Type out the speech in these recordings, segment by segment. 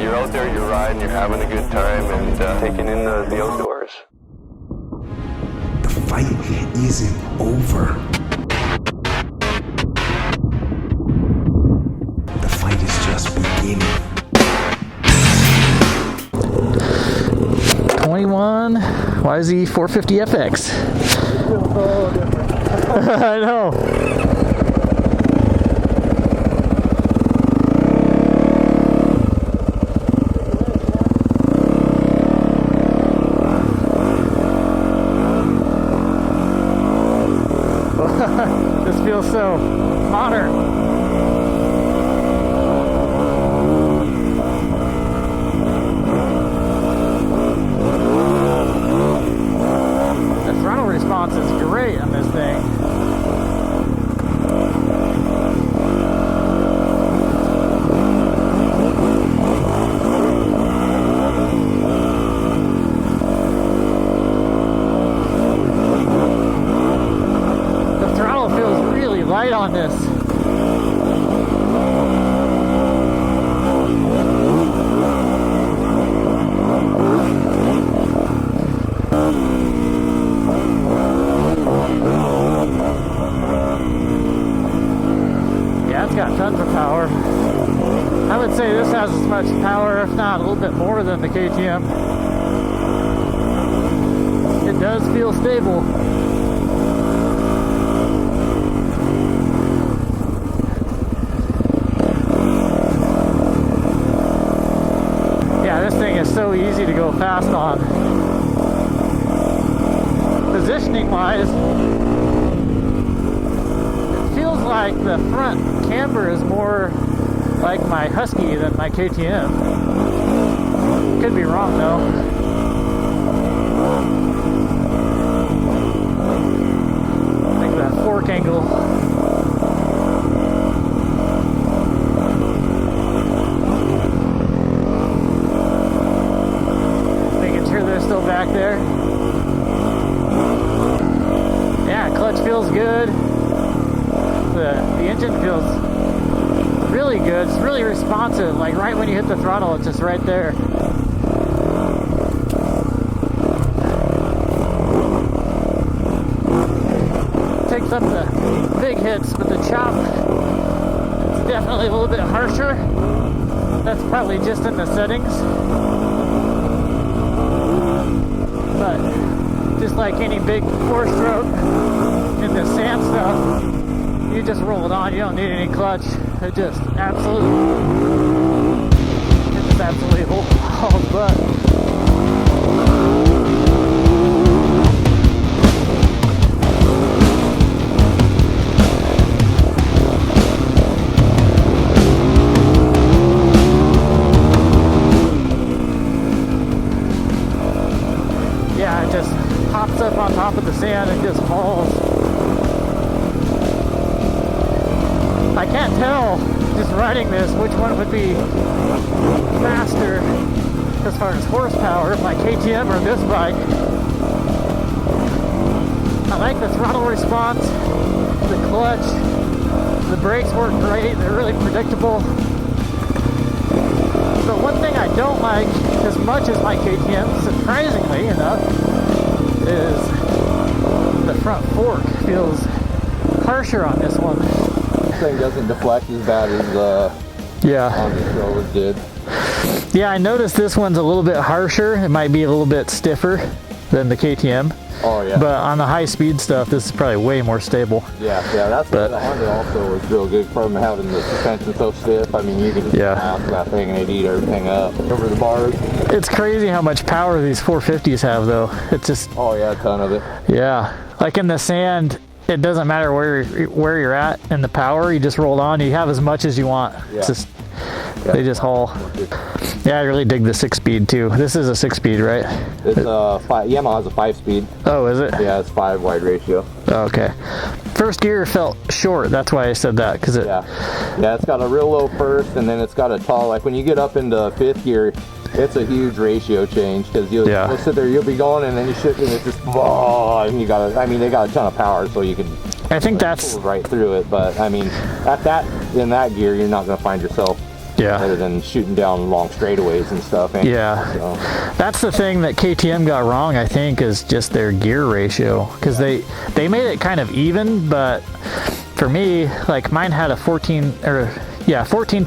you're out there, you're riding, you're having a good time, and taking in the outdoors. The fight isn't over. The fight is just beginning. 21 YZ450FX. I know. This feels so modern. The throttle response is great on this thing. Light on this. Yeah, it's got tons of power. I would say this has as much power, if not a little bit more, than the KTM. It does feel stable. This thing is so easy to go fast on. Positioning wise, it feels like the front camber is more like my Husky than my KTM. Could be wrong though. Look at that fork angle. Still back there. Yeah, clutch feels good. The engine feels really good. It's really responsive. Like right when you hit the throttle, it's just right there. Takes up the big hits, but the chop is definitely a little bit harsher. That's probably just in the settings. But just like any big four-stroke in the sand stuff, you just roll it on. You don't need any clutch. It just absolutely hauls butt. Yeah, it just hops up on top of the sand and just falls. I can't tell, just riding this, which one would be faster as far as horsepower, my KTM or this bike. I like the throttle response, the clutch, the brakes work great, they're really predictable. But one thing I don't like as much as my KTM, surprisingly enough, is the front fork feels harsher on this one. This thing doesn't deflect as bad as on the road did. Yeah, I noticed this one's a little bit harsher. It might be a little bit stiffer than the KTM. Oh yeah. But on the high speed stuff, this is probably way more stable. Yeah, that's what the Honda also was real good from having the suspension so stiff. I mean, you can just bounce that thing and it'd eat everything up over the bars. It's crazy how much power these 450s have though. It's just... Oh yeah, a ton of it. Yeah, like in the sand, it doesn't matter where you're at in the power, you just roll on, you have as much as you want. Yeah. It's just, they just haul. Yeah, I really dig the 6-speed too. This is a 6-speed, right? It's Yamaha's a 5-speed. Oh, is it? Yeah, it's 5 wide ratio. Oh, okay. First gear felt short. That's why I said that, because it. Yeah, it's got a real low first, and then it's got a tall. Like when you get up into 5th gear, it's a huge ratio change because you'll sit there, you'll be going, and then you shift, and it's just and you got. I mean, they got a ton of power, so you can. I think that's pull right through it, but I mean, in that gear, you're not going to find yourself Yeah. Rather than shooting down long straightaways and stuff. Yeah. So. That's the thing that KTM got wrong, I think, is just their gear ratio. Because they made it kind of even, but for me, like mine had a 14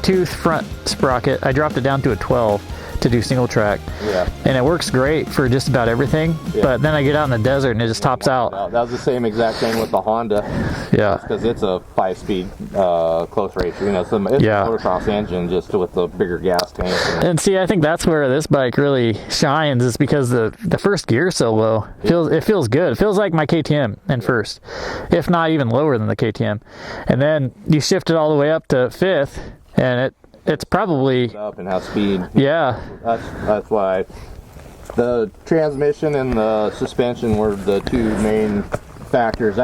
tooth front sprocket. I dropped it down to a 12 to do single track. Yeah. And it works great for just about everything. Yeah. But then I get out in the desert and it just tops out. That was the same exact thing with the Honda. Yeah. Because it's a 5-speed close ratio. You know, it's a motocross engine just with the bigger gas tank. And see, I think that's where this bike really shines, is because the first gear is so low. It feels good. It feels like my KTM in first, if not even lower than the KTM. And then you shift it all the way up to fifth, and it's probably up and have speed. Yeah. That's why the transmission and the suspension were the two main factors.